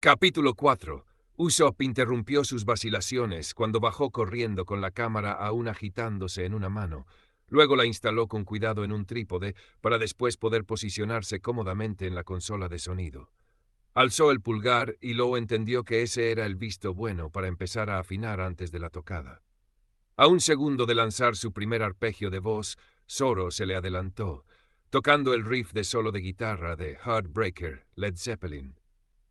Capítulo 4. Usopp interrumpió sus vacilaciones cuando bajó corriendo con la cámara aún agitándose en una mano. Luego la instaló con cuidado en un trípode para después poder posicionarse cómodamente en la consola de sonido. Alzó el pulgar y Law entendió que ese era el visto bueno para empezar a afinar antes de la tocada. A un segundo de lanzar su primer arpegio de voz, Zoro se le adelantó, tocando el riff de solo de guitarra de Heartbreaker, Led Zeppelin,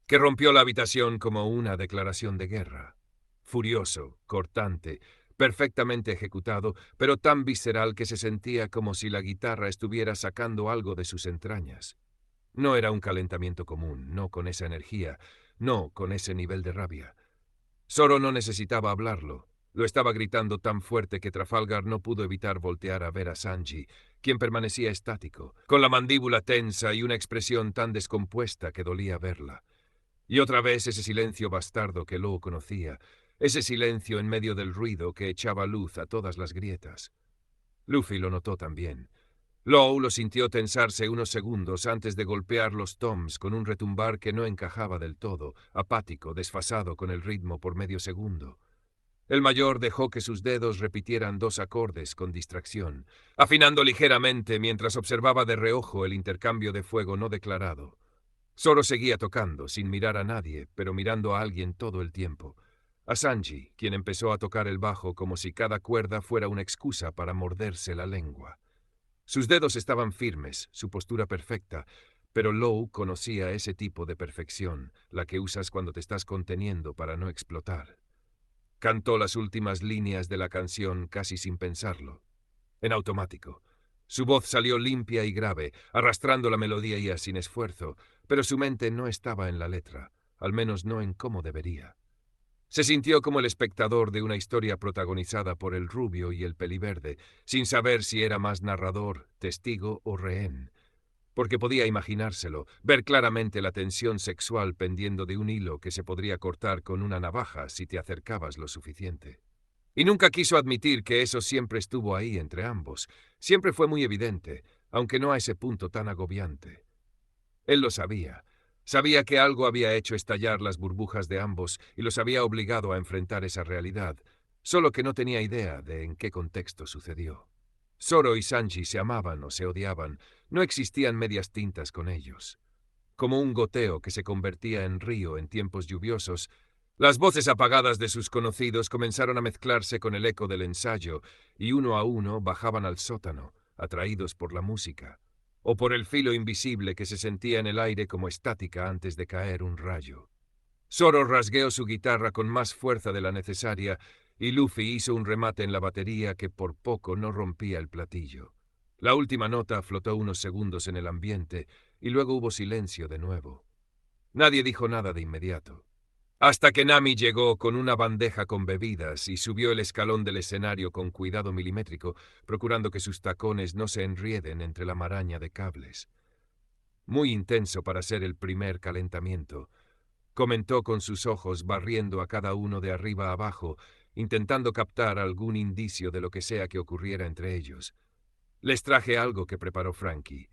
que rompió la habitación como una declaración de guerra. Furioso, cortante, perfectamente ejecutado, pero tan visceral que se sentía como si la guitarra estuviera sacando algo de sus entrañas. No era un calentamiento común, no con esa energía, no con ese nivel de rabia. Zoro no necesitaba hablarlo. Lo estaba gritando tan fuerte que Trafalgar no pudo evitar voltear a ver a Sanji, quien permanecía estático, con la mandíbula tensa y una expresión tan descompuesta que dolía verla. Y otra vez ese silencio bastardo que Law conocía, ese silencio en medio del ruido que echaba luz a todas las grietas. Luffy lo notó también. Law lo sintió tensarse unos segundos antes de golpear los toms con un retumbar que no encajaba del todo, apático, desfasado con el ritmo por medio segundo. El mayor dejó que sus dedos repitieran dos acordes con distracción, afinando ligeramente mientras observaba de reojo el intercambio de fuego no declarado. Zoro seguía tocando, sin mirar a nadie, pero mirando a alguien todo el tiempo. A Sanji, quien empezó a tocar el bajo como si cada cuerda fuera una excusa para morderse la lengua. Sus dedos estaban firmes, su postura perfecta, pero Law conocía ese tipo de perfección, la que usas cuando te estás conteniendo para no explotar. Cantó las últimas líneas de la canción casi sin pensarlo, en automático. Su voz salió limpia y grave, arrastrando la melodía sin esfuerzo, pero su mente no estaba en la letra, al menos no en cómo debería. Se sintió como el espectador de una historia protagonizada por el rubio y el peliverde, sin saber si era más narrador, testigo o rehén. Porque podía imaginárselo, ver claramente la tensión sexual pendiendo de un hilo que se podría cortar con una navaja si te acercabas lo suficiente. Y nunca quiso admitir que eso siempre estuvo ahí entre ambos. Siempre fue muy evidente, aunque no a ese punto tan agobiante. Él lo sabía. Sabía que algo había hecho estallar las burbujas de ambos y los había obligado a enfrentar esa realidad, solo que no tenía idea de en qué contexto sucedió. Zoro y Sanji se amaban o se odiaban, no existían medias tintas con ellos. Como un goteo que se convertía en río en tiempos lluviosos, las voces apagadas de sus conocidos comenzaron a mezclarse con el eco del ensayo y uno a uno bajaban al sótano, atraídos por la música, o por el filo invisible que se sentía en el aire como estática antes de caer un rayo. Zoro rasgueó su guitarra con más fuerza de la necesaria y Luffy hizo un remate en la batería que por poco no rompía el platillo. La última nota flotó unos segundos en el ambiente y luego hubo silencio de nuevo. Nadie dijo nada de inmediato. Hasta que Nami llegó con una bandeja con bebidas y subió el escalón del escenario con cuidado milimétrico, procurando que sus tacones no se enrieden entre la maraña de cables. Muy intenso para ser el primer calentamiento, comentó con sus ojos barriendo a cada uno de arriba a abajo, intentando captar algún indicio de lo que sea que ocurriera entre ellos. Les traje algo que preparó Frankie.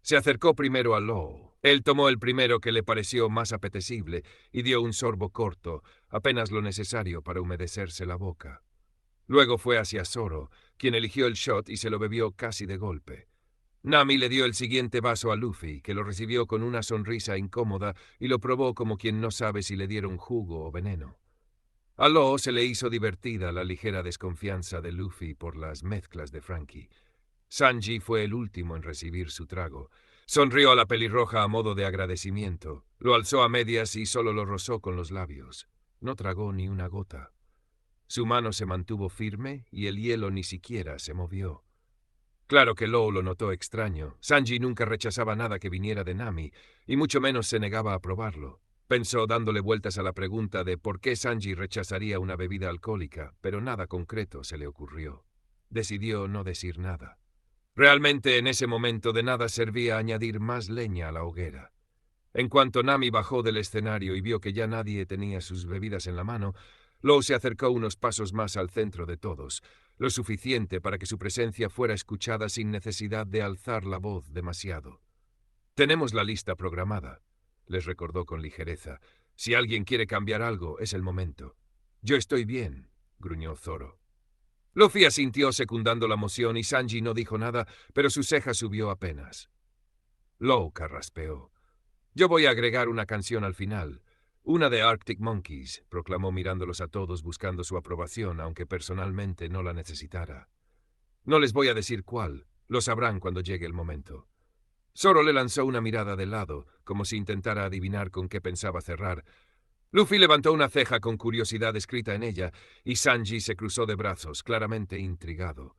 Se acercó primero a Law. Él tomó el primero que le pareció más apetecible y dio un sorbo corto, apenas lo necesario para humedecerse la boca. Luego fue hacia Zoro, quien eligió el shot y se lo bebió casi de golpe. Nami le dio el siguiente vaso a Luffy, que lo recibió con una sonrisa incómoda y lo probó como quien no sabe si le dieron jugo o veneno. A Law se le hizo divertida la ligera desconfianza de Luffy por las mezclas de Frankie. Sanji fue el último en recibir su trago. Sonrió a la pelirroja a modo de agradecimiento. Lo alzó a medias y solo lo rozó con los labios. No tragó ni una gota. Su mano se mantuvo firme y el hielo ni siquiera se movió. Claro que Law lo notó extraño. Sanji nunca rechazaba nada que viniera de Nami, y mucho menos se negaba a probarlo. Pensó dándole vueltas a la pregunta de por qué Sanji rechazaría una bebida alcohólica, pero nada concreto se le ocurrió. Decidió no decir nada. Realmente en ese momento de nada servía añadir más leña a la hoguera. En cuanto Nami bajó del escenario y vio que ya nadie tenía sus bebidas en la mano, Law se acercó unos pasos más al centro de todos, lo suficiente para que su presencia fuera escuchada sin necesidad de alzar la voz demasiado. «Tenemos la lista programada», les recordó con ligereza. Si alguien quiere cambiar algo, es el momento. Yo estoy bien, gruñó Zoro. Luffy asintió secundando la moción y Sanji no dijo nada, pero su ceja subió apenas. Law carraspeó. Yo voy a agregar una canción al final. Una de Arctic Monkeys, proclamó mirándolos a todos buscando su aprobación, aunque personalmente no la necesitara. No les voy a decir cuál, lo sabrán cuando llegue el momento. Zoro le lanzó una mirada de lado, como si intentara adivinar con qué pensaba cerrar. Luffy levantó una ceja con curiosidad escrita en ella, y Sanji se cruzó de brazos, claramente intrigado.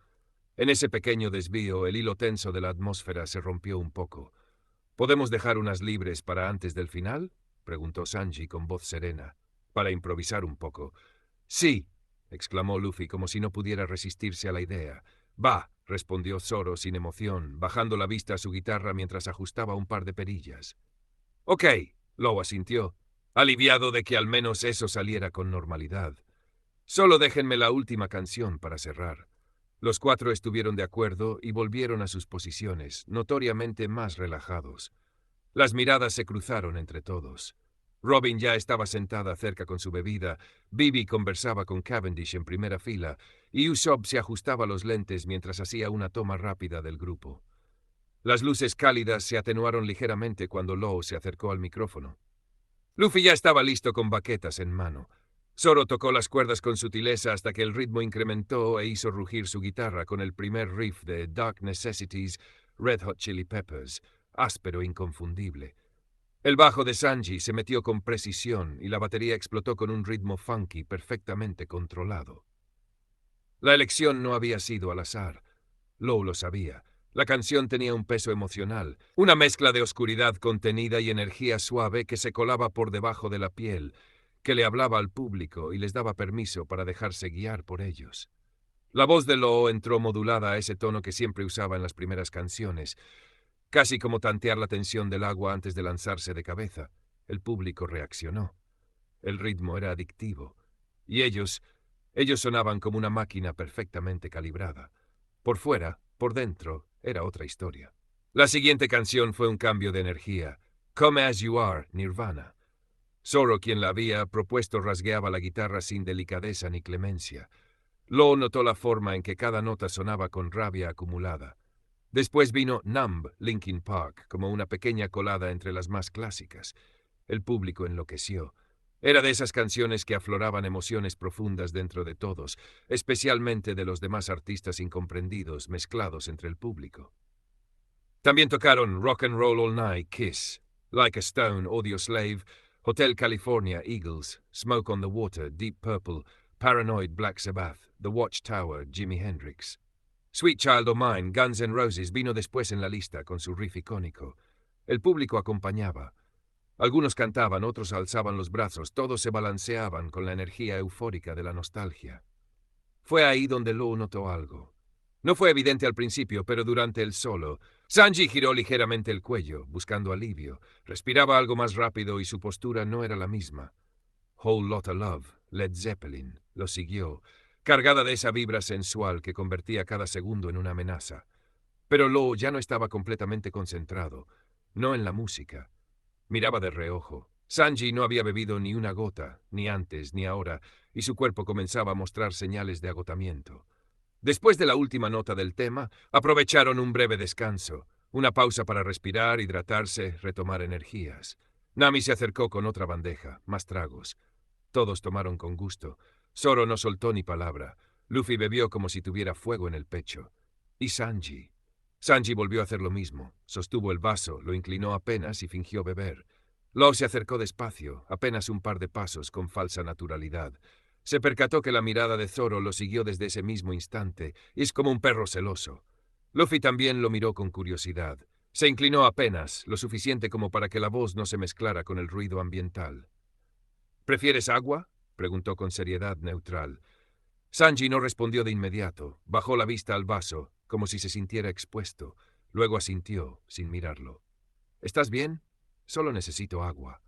En ese pequeño desvío, el hilo tenso de la atmósfera se rompió un poco. ¿Podemos dejar unas libres para antes del final?, preguntó Sanji con voz serena, para improvisar un poco. Sí, exclamó Luffy como si no pudiera resistirse a la idea. Va, respondió Zoro sin emoción, bajando la vista a su guitarra mientras ajustaba un par de perillas. Ok, Law asintió, aliviado de que al menos eso saliera con normalidad. Solo déjenme la última canción para cerrar. Los cuatro estuvieron de acuerdo y volvieron a sus posiciones, notoriamente más relajados. Las miradas se cruzaron entre todos. Robin ya estaba sentada cerca con su bebida, Bibi conversaba con Cavendish en primera fila, y Usopp se ajustaba los lentes mientras hacía una toma rápida del grupo. Las luces cálidas se atenuaron ligeramente cuando Law se acercó al micrófono. Luffy ya estaba listo con baquetas en mano. Zoro tocó las cuerdas con sutileza hasta que el ritmo incrementó e hizo rugir su guitarra con el primer riff de Dark Necessities, Red Hot Chili Peppers, áspero e inconfundible. El bajo de Sanji se metió con precisión y la batería explotó con un ritmo funky perfectamente controlado. La elección no había sido al azar. Law lo sabía. La canción tenía un peso emocional, una mezcla de oscuridad contenida y energía suave que se colaba por debajo de la piel, que le hablaba al público y les daba permiso para dejarse guiar por ellos. La voz de Law entró modulada a ese tono que siempre usaba en las primeras canciones, casi como tantear la tensión del agua antes de lanzarse de cabeza. El público reaccionó. El ritmo era adictivo, y ellos sonaban como una máquina perfectamente calibrada. Por fuera, por dentro, era otra historia. La siguiente canción fue un cambio de energía. Come As You Are, Nirvana. Zoro, quien la había propuesto, rasgueaba la guitarra sin delicadeza ni clemencia. Law notó la forma en que cada nota sonaba con rabia acumulada. Después vino Numb, Linkin Park, como una pequeña colada entre las más clásicas. El público enloqueció. Era de esas canciones que afloraban emociones profundas dentro de todos, especialmente de los demás artistas incomprendidos mezclados entre el público. También tocaron Rock and Roll All Night, Kiss, Like a Stone, Audioslave, Hotel California, Eagles, Smoke on the Water, Deep Purple, Paranoid, Black Sabbath, The Watchtower, Jimi Hendrix. Sweet Child O' Mine, Guns N' Roses, vino después en la lista con su riff icónico. El público acompañaba. Algunos cantaban, otros alzaban los brazos, todos se balanceaban con la energía eufórica de la nostalgia. Fue ahí donde Law notó algo. No fue evidente al principio, pero durante el solo, Sanji giró ligeramente el cuello, buscando alivio. Respiraba algo más rápido y su postura no era la misma. Whole Lotta Love, Led Zeppelin, lo siguió, cargada de esa vibra sensual que convertía cada segundo en una amenaza. Pero Law ya no estaba completamente concentrado, no en la música. Miraba de reojo. Sanji no había bebido ni una gota, ni antes ni ahora, y su cuerpo comenzaba a mostrar señales de agotamiento. Después de la última nota del tema, aprovecharon un breve descanso, una pausa para respirar, hidratarse, retomar energías. Nami se acercó con otra bandeja, más tragos. Todos tomaron con gusto. Zoro no soltó ni palabra. Luffy bebió como si tuviera fuego en el pecho. ¿Y Sanji? Sanji volvió a hacer lo mismo. Sostuvo el vaso, lo inclinó apenas y fingió beber. Law se acercó despacio, apenas un par de pasos, con falsa naturalidad. Se percató que la mirada de Zoro lo siguió desde ese mismo instante, y es como un perro celoso. Luffy también lo miró con curiosidad. Se inclinó apenas, lo suficiente como para que la voz no se mezclara con el ruido ambiental. ¿Prefieres agua?, preguntó con seriedad neutral. Sanji no respondió de inmediato. Bajó la vista al vaso, como si se sintiera expuesto. Luego asintió, sin mirarlo. ¿Estás bien? Solo necesito agua.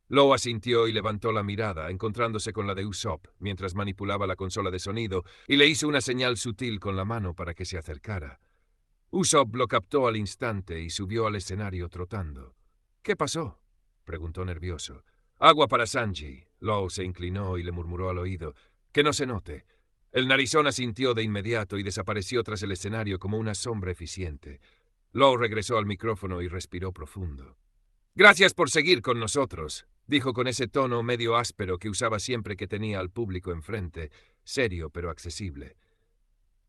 Law asintió y levantó la mirada, encontrándose con la de Usopp, mientras manipulaba la consola de sonido, y le hizo una señal sutil con la mano para que se acercara. Usopp lo captó al instante y subió al escenario trotando. ¿Qué pasó?, preguntó nervioso. Agua para Sanji. Law se inclinó y le murmuró al oído. Que no se note. El narizón asintió de inmediato y desapareció tras el escenario como una sombra eficiente. Law regresó al micrófono y respiró profundo. Gracias por seguir con nosotros, dijo con ese tono medio áspero que usaba siempre que tenía al público enfrente, serio pero accesible.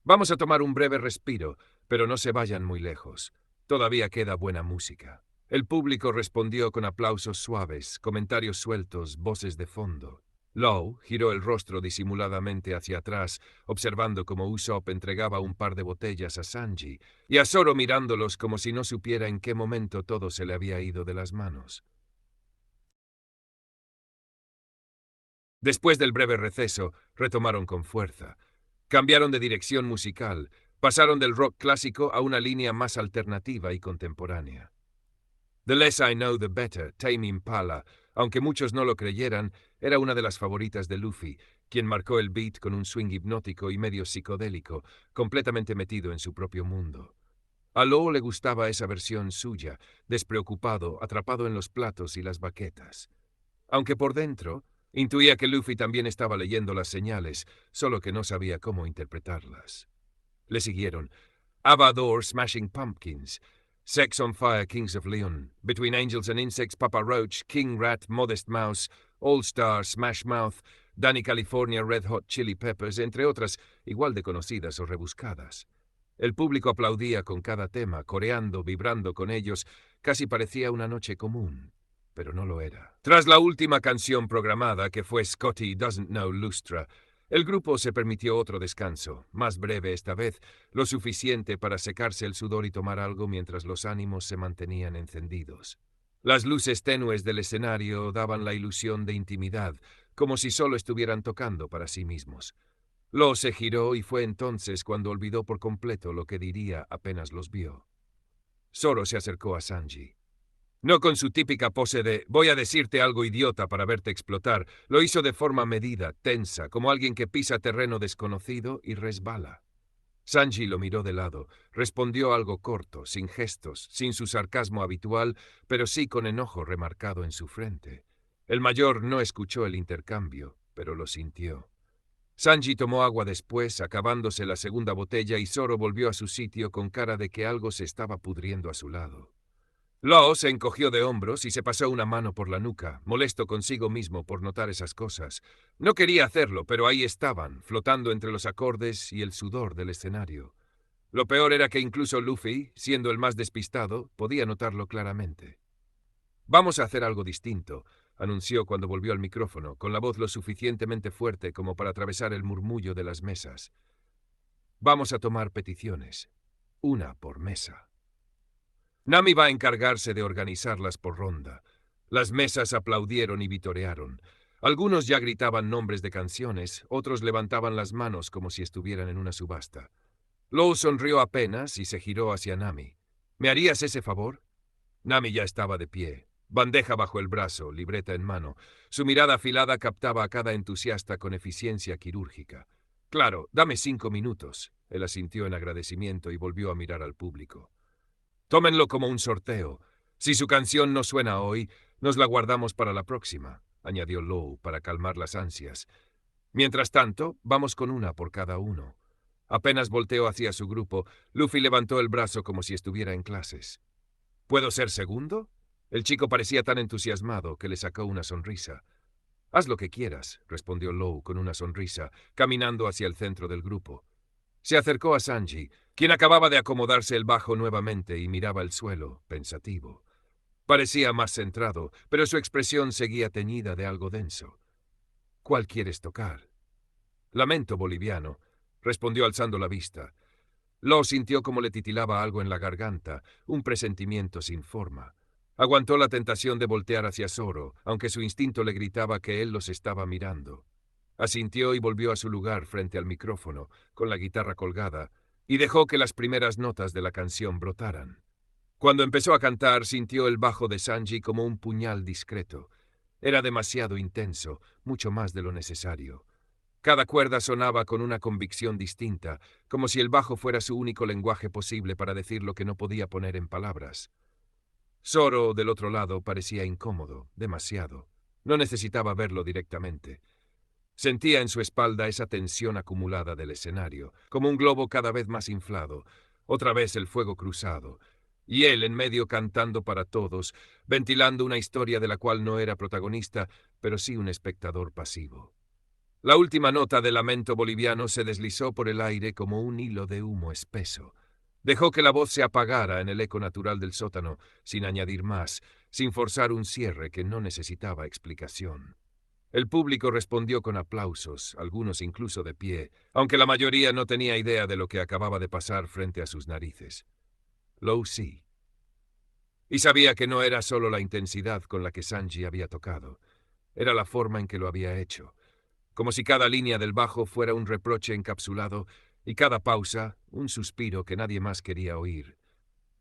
Vamos a tomar un breve respiro, pero no se vayan muy lejos. Todavía queda buena música. El público respondió con aplausos suaves, comentarios sueltos, voces de fondo. Law giró el rostro disimuladamente hacia atrás, observando cómo Usopp entregaba un par de botellas a Sanji, y a Zoro mirándolos como si no supiera en qué momento todo se le había ido de las manos. Después del breve receso, retomaron con fuerza. Cambiaron de dirección musical, pasaron del rock clásico a una línea más alternativa y contemporánea. The Less I Know the Better, Tame Impala, aunque muchos no lo creyeran, era una de las favoritas de Luffy, quien marcó el beat con un swing hipnótico y medio psicodélico, completamente metido en su propio mundo. A Law le gustaba esa versión suya, despreocupado, atrapado en los platos y las baquetas. Aunque por dentro, intuía que Luffy también estaba leyendo las señales, solo que no sabía cómo interpretarlas. Le siguieron Avador, Smashing Pumpkins, Sex on Fire, Kings of Leon, Between Angels and Insects, Papa Roach, King Rat, Modest Mouse, All Star, Smash Mouth, Danny California, Red Hot Chili Peppers, entre otras igual de conocidas o rebuscadas. El público aplaudía con cada tema, coreando, vibrando con ellos, casi parecía una noche común, pero no lo era. Tras la última canción programada, que fue Scotty Doesn't Know Lustra, el grupo se permitió otro descanso, más breve esta vez, lo suficiente para secarse el sudor y tomar algo mientras los ánimos se mantenían encendidos. Las luces tenues del escenario daban la ilusión de intimidad, como si solo estuvieran tocando para sí mismos. Law se giró y fue entonces cuando olvidó por completo lo que diría apenas los vio. Zoro se acercó a Sanji. No con su típica pose de «voy a decirte algo idiota para verte explotar», lo hizo de forma medida, tensa, como alguien que pisa terreno desconocido y resbala. Sanji lo miró de lado, respondió algo corto, sin gestos, sin su sarcasmo habitual, pero sí con enojo remarcado en su frente. El mayor no escuchó el intercambio, pero lo sintió. Sanji tomó agua después, acabándose la segunda botella, y Zoro volvió a su sitio con cara de que algo se estaba pudriendo a su lado. Law se encogió de hombros y se pasó una mano por la nuca, molesto consigo mismo por notar esas cosas. No quería hacerlo, pero ahí estaban, flotando entre los acordes y el sudor del escenario. Lo peor era que incluso Luffy, siendo el más despistado, podía notarlo claramente. «Vamos a hacer algo distinto», anunció cuando volvió al micrófono, con la voz lo suficientemente fuerte como para atravesar el murmullo de las mesas. «Vamos a tomar peticiones, una por mesa». Nami va a encargarse de organizarlas por ronda. Las mesas aplaudieron y vitorearon. Algunos ya gritaban nombres de canciones, otros levantaban las manos como si estuvieran en una subasta. Law sonrió apenas y se giró hacia Nami. «¿Me harías ese favor?» Nami ya estaba de pie, bandeja bajo el brazo, libreta en mano. Su mirada afilada captaba a cada entusiasta con eficiencia quirúrgica. «Claro, dame 5 minutos», él asintió en agradecimiento y volvió a mirar al público. «Tómenlo como un sorteo. Si su canción no suena hoy, nos la guardamos para la próxima», añadió Law para calmar las ansias. «Mientras tanto, vamos con una por cada uno». Apenas volteó hacia su grupo, Luffy levantó el brazo como si estuviera en clases. «¿Puedo ser segundo?» El chico parecía tan entusiasmado que le sacó una sonrisa. «Haz lo que quieras», respondió Law con una sonrisa, caminando hacia el centro del grupo. Se acercó a Sanji, quien acababa de acomodarse el bajo nuevamente y miraba el suelo, pensativo. Parecía más centrado, pero su expresión seguía teñida de algo denso. «¿Cuál quieres tocar?» «Lamento boliviano», respondió alzando la vista. Law sintió como le titilaba algo en la garganta, un presentimiento sin forma. Aguantó la tentación de voltear hacia Zoro, aunque su instinto le gritaba que él los estaba mirando. Asintió y volvió a su lugar frente al micrófono, con la guitarra colgada, y dejó que las primeras notas de la canción brotaran. Cuando empezó a cantar, sintió el bajo de Sanji como un puñal discreto. Era demasiado intenso, mucho más de lo necesario. Cada cuerda sonaba con una convicción distinta, como si el bajo fuera su único lenguaje posible para decir lo que no podía poner en palabras. Zoro, del otro lado, parecía incómodo, demasiado. No necesitaba verlo directamente. Sentía en su espalda esa tensión acumulada del escenario, como un globo cada vez más inflado, otra vez el fuego cruzado, y él en medio cantando para todos, ventilando una historia de la cual no era protagonista, pero sí un espectador pasivo. La última nota del lamento boliviano se deslizó por el aire como un hilo de humo espeso. Dejó que la voz se apagara en el eco natural del sótano, sin añadir más, sin forzar un cierre que no necesitaba explicación. El público respondió con aplausos, algunos incluso de pie, aunque la mayoría no tenía idea de lo que acababa de pasar frente a sus narices. Lowe sí. Y sabía que no era solo la intensidad con la que Sanji había tocado, era la forma en que lo había hecho, como si cada línea del bajo fuera un reproche encapsulado y cada pausa un suspiro que nadie más quería oír.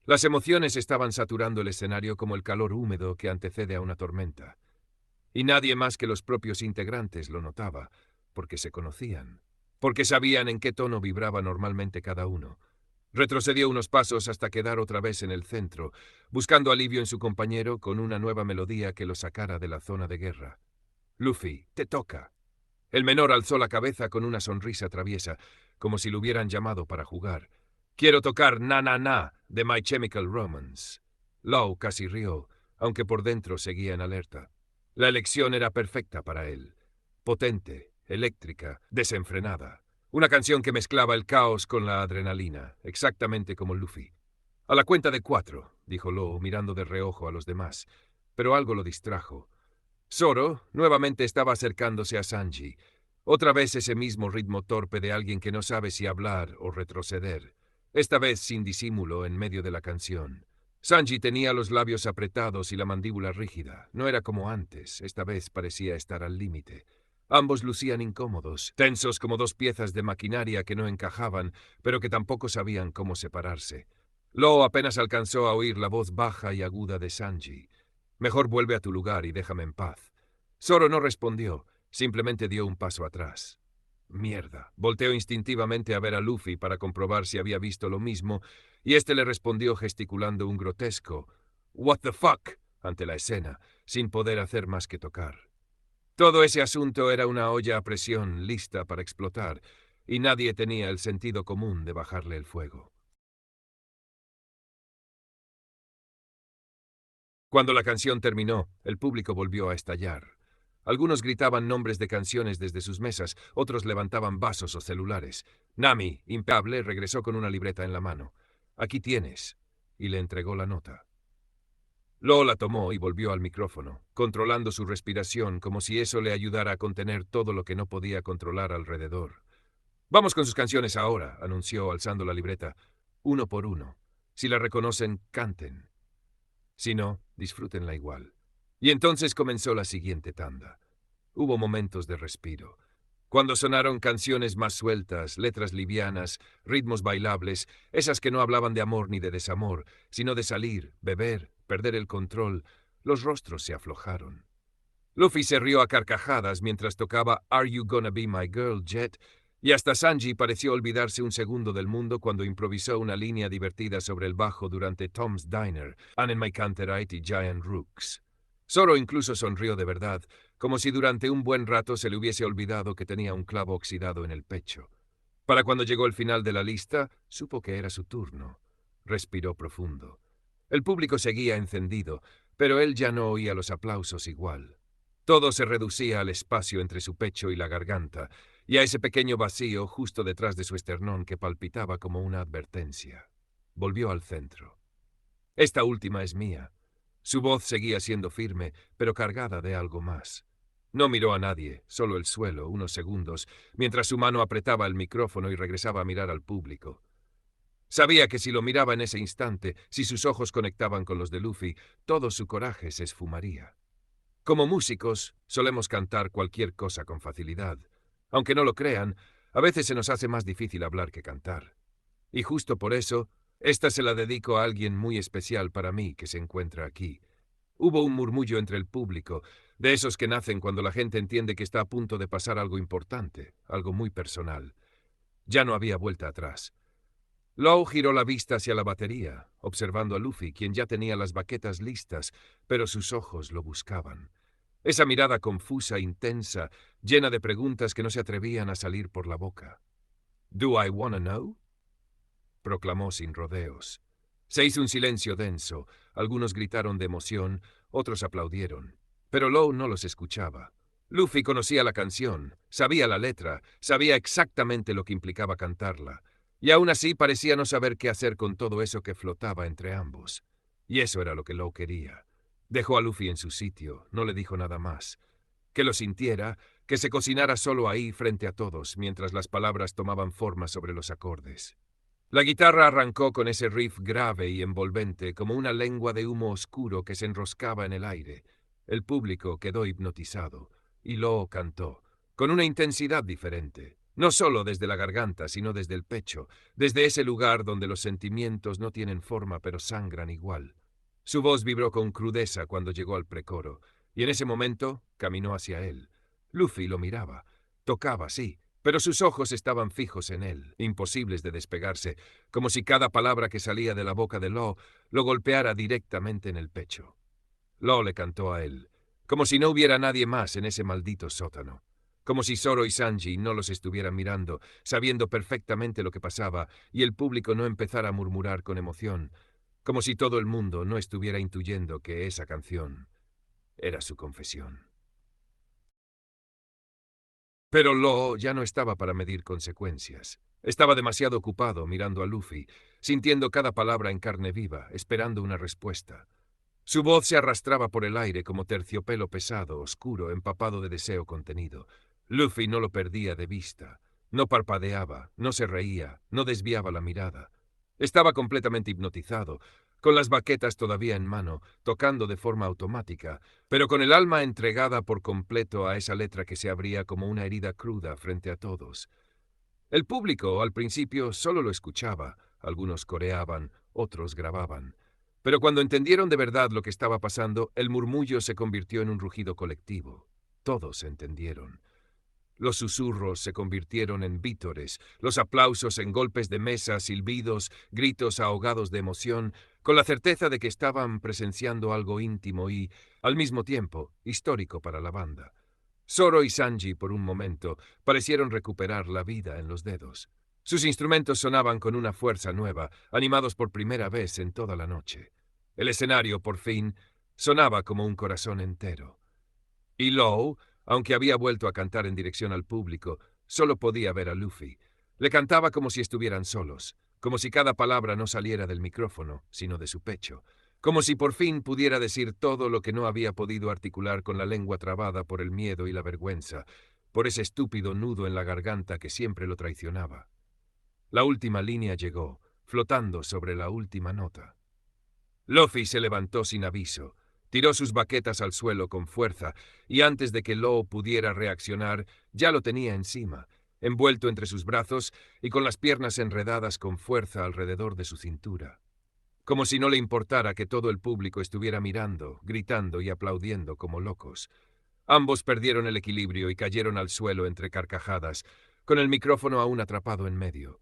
Las emociones estaban saturando el escenario como el calor húmedo que antecede a una tormenta. Y nadie más que los propios integrantes lo notaba, porque se conocían, porque sabían en qué tono vibraba normalmente cada uno. Retrocedió unos pasos hasta quedar otra vez en el centro, buscando alivio en su compañero con una nueva melodía que lo sacara de la zona de guerra. Luffy, te toca. El menor alzó la cabeza con una sonrisa traviesa, como si lo hubieran llamado para jugar. Quiero tocar Na Na Na de My Chemical Romance. Law casi rió, aunque por dentro seguía en alerta. La elección era perfecta para él. Potente, eléctrica, desenfrenada. Una canción que mezclaba el caos con la adrenalina, exactamente como Luffy. A la cuenta de 4, dijo Law mirando de reojo a los demás, pero algo lo distrajo. Zoro nuevamente estaba acercándose a Sanji. Otra vez ese mismo ritmo torpe de alguien que no sabe si hablar o retroceder. Esta vez sin disimulo en medio de la canción. Sanji tenía los labios apretados y la mandíbula rígida. No era como antes, esta vez parecía estar al límite. Ambos lucían incómodos, tensos como dos piezas de maquinaria que no encajaban, pero que tampoco sabían cómo separarse. Law apenas alcanzó a oír la voz baja y aguda de Sanji. Mejor vuelve a tu lugar y déjame en paz. Zoro no respondió, simplemente dio un paso atrás. Mierda. Volteó instintivamente a ver a Luffy para comprobar si había visto lo mismo, y éste le respondió gesticulando un grotesco «What the fuck» ante la escena, sin poder hacer más que tocar. Todo ese asunto era una olla a presión lista para explotar, y nadie tenía el sentido común de bajarle el fuego. Cuando la canción terminó, el público volvió a estallar. Algunos gritaban nombres de canciones desde sus mesas, otros levantaban vasos o celulares. Nami, impecable, regresó con una libreta en la mano. «Aquí tienes», y le entregó la nota. Lo la tomó y volvió al micrófono, controlando su respiración como si eso le ayudara a contener todo lo que no podía controlar alrededor. «Vamos con sus canciones ahora», anunció alzando la libreta. «Uno por uno. Si la reconocen, canten. Si no, disfrútenla igual». Y entonces comenzó la siguiente tanda. Hubo momentos de respiro. Cuando sonaron canciones más sueltas, letras livianas, ritmos bailables, esas que no hablaban de amor ni de desamor, sino de salir, beber, perder el control, los rostros se aflojaron. Luffy se rió a carcajadas mientras tocaba Are You Gonna Be My Girl, Jet? Y hasta Sanji pareció olvidarse un segundo del mundo cuando improvisó una línea divertida sobre el bajo durante Tom's Diner, Anne My Canterite y Giant Rooks. Zoro incluso sonrió de verdad, como si durante un buen rato se le hubiese olvidado que tenía un clavo oxidado en el pecho. Para cuando llegó el final de la lista, supo que era su turno. Respiró profundo. El público seguía encendido, pero él ya no oía los aplausos igual. Todo se reducía al espacio entre su pecho y la garganta, y a ese pequeño vacío justo detrás de su esternón que palpitaba como una advertencia. Volvió al centro. «Esta última es mía». Su voz seguía siendo firme, pero cargada de algo más. No miró a nadie, solo el suelo, unos segundos, mientras su mano apretaba el micrófono y regresaba a mirar al público. Sabía que si lo miraba en ese instante, si sus ojos conectaban con los de Luffy, todo su coraje se esfumaría. Como músicos, solemos cantar cualquier cosa con facilidad. Aunque no lo crean, a veces se nos hace más difícil hablar que cantar. Y justo por eso, esta se la dedico a alguien muy especial para mí que se encuentra aquí. Hubo un murmullo entre el público, de esos que nacen cuando la gente entiende que está a punto de pasar algo importante, algo muy personal. Ya no había vuelta atrás. Law giró la vista hacia la batería, observando a Luffy, quien ya tenía las baquetas listas, pero sus ojos lo buscaban. Esa mirada confusa, intensa, llena de preguntas que no se atrevían a salir por la boca. ¿Do I wanna know?, proclamó sin rodeos. Se hizo un silencio denso. Algunos gritaron de emoción, otros aplaudieron. Pero Lowe no los escuchaba. Luffy conocía la canción, sabía la letra, sabía exactamente lo que implicaba cantarla, y aún así parecía no saber qué hacer con todo eso que flotaba entre ambos. Y eso era lo que Lowe quería. Dejó a Luffy en su sitio, no le dijo nada más. Que lo sintiera, que se cocinara solo ahí frente a todos, mientras las palabras tomaban forma sobre los acordes. La guitarra arrancó con ese riff grave y envolvente, como una lengua de humo oscuro que se enroscaba en el aire. El público quedó hipnotizado, y Law cantó, con una intensidad diferente, no solo desde la garganta, sino desde el pecho, desde ese lugar donde los sentimientos no tienen forma pero sangran igual. Su voz vibró con crudeza cuando llegó al precoro, y en ese momento caminó hacia él. Luffy lo miraba. Tocaba, sí, pero sus ojos estaban fijos en él, imposibles de despegarse, como si cada palabra que salía de la boca de Law lo golpeara directamente en el pecho. Law le cantó a él, como si no hubiera nadie más en ese maldito sótano, como si Zoro y Sanji no los estuvieran mirando, sabiendo perfectamente lo que pasaba, y el público no empezara a murmurar con emoción, como si todo el mundo no estuviera intuyendo que esa canción era su confesión. Pero Law ya no estaba para medir consecuencias. Estaba demasiado ocupado mirando a Luffy, sintiendo cada palabra en carne viva, esperando una respuesta. Su voz se arrastraba por el aire como terciopelo pesado, oscuro, empapado de deseo contenido. Luffy no lo perdía de vista. No parpadeaba, no se reía, no desviaba la mirada. Estaba completamente hipnotizado, con las baquetas todavía en mano, tocando de forma automática, pero con el alma entregada por completo a esa letra que se abría como una herida cruda frente a todos. El público, al principio, solo lo escuchaba. Algunos coreaban, otros grababan. Pero cuando entendieron de verdad lo que estaba pasando, el murmullo se convirtió en un rugido colectivo. Todos entendieron. Los susurros se convirtieron en vítores, los aplausos en golpes de mesa, silbidos, gritos ahogados de emoción, con la certeza de que estaban presenciando algo íntimo y, al mismo tiempo, histórico para la banda. Zoro y Sanji, por un momento, parecieron recuperar la vida en los dedos. Sus instrumentos sonaban con una fuerza nueva, animados por primera vez en toda la noche. El escenario, por fin, sonaba como un corazón entero. Y Law, aunque había vuelto a cantar en dirección al público, solo podía ver a Luffy. Le cantaba como si estuvieran solos, como si cada palabra no saliera del micrófono, sino de su pecho, como si por fin pudiera decir todo lo que no había podido articular con la lengua trabada por el miedo y la vergüenza, por ese estúpido nudo en la garganta que siempre lo traicionaba. La última línea llegó, flotando sobre la última nota. Luffy se levantó sin aviso, tiró sus baquetas al suelo con fuerza, y antes de que Law pudiera reaccionar, ya lo tenía encima, envuelto entre sus brazos y con las piernas enredadas con fuerza alrededor de su cintura. Como si no le importara que todo el público estuviera mirando, gritando y aplaudiendo como locos. Ambos perdieron el equilibrio y cayeron al suelo entre carcajadas, con el micrófono aún atrapado en medio.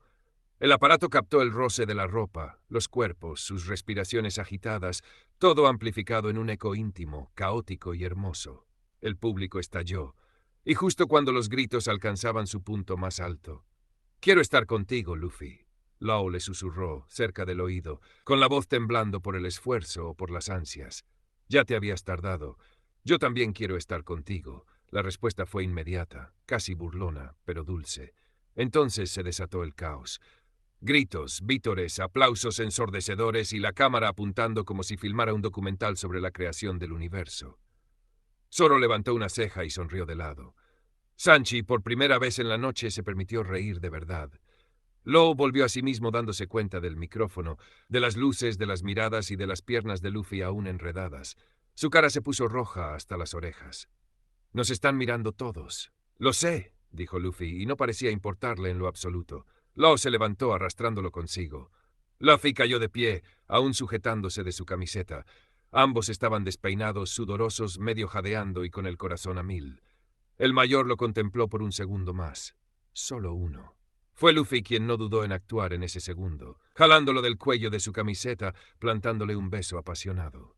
El aparato captó el roce de la ropa, los cuerpos, sus respiraciones agitadas, todo amplificado en un eco íntimo, caótico y hermoso. El público estalló, y justo cuando los gritos alcanzaban su punto más alto. «Quiero estar contigo, Luffy», Law le susurró, cerca del oído, con la voz temblando por el esfuerzo o por las ansias. «Ya te habías tardado. Yo también quiero estar contigo». La respuesta fue inmediata, casi burlona, pero dulce. Entonces se desató el caos. Gritos, vítores, aplausos ensordecedores y la cámara apuntando como si filmara un documental sobre la creación del universo. Zoro levantó una ceja y sonrió de lado. Sanji, por primera vez en la noche, se permitió reír de verdad. Law volvió a sí mismo dándose cuenta del micrófono, de las luces, de las miradas y de las piernas de Luffy aún enredadas. Su cara se puso roja hasta las orejas. «Nos están mirando todos». «Lo sé», dijo Luffy, y no parecía importarle en lo absoluto. Law se levantó arrastrándolo consigo. Luffy cayó de pie, aún sujetándose de su camiseta. Ambos estaban despeinados, sudorosos, medio jadeando y con el corazón a mil. El mayor lo contempló por un segundo más. Solo uno. Fue Luffy quien no dudó en actuar en ese segundo, jalándolo del cuello de su camiseta, plantándole un beso apasionado.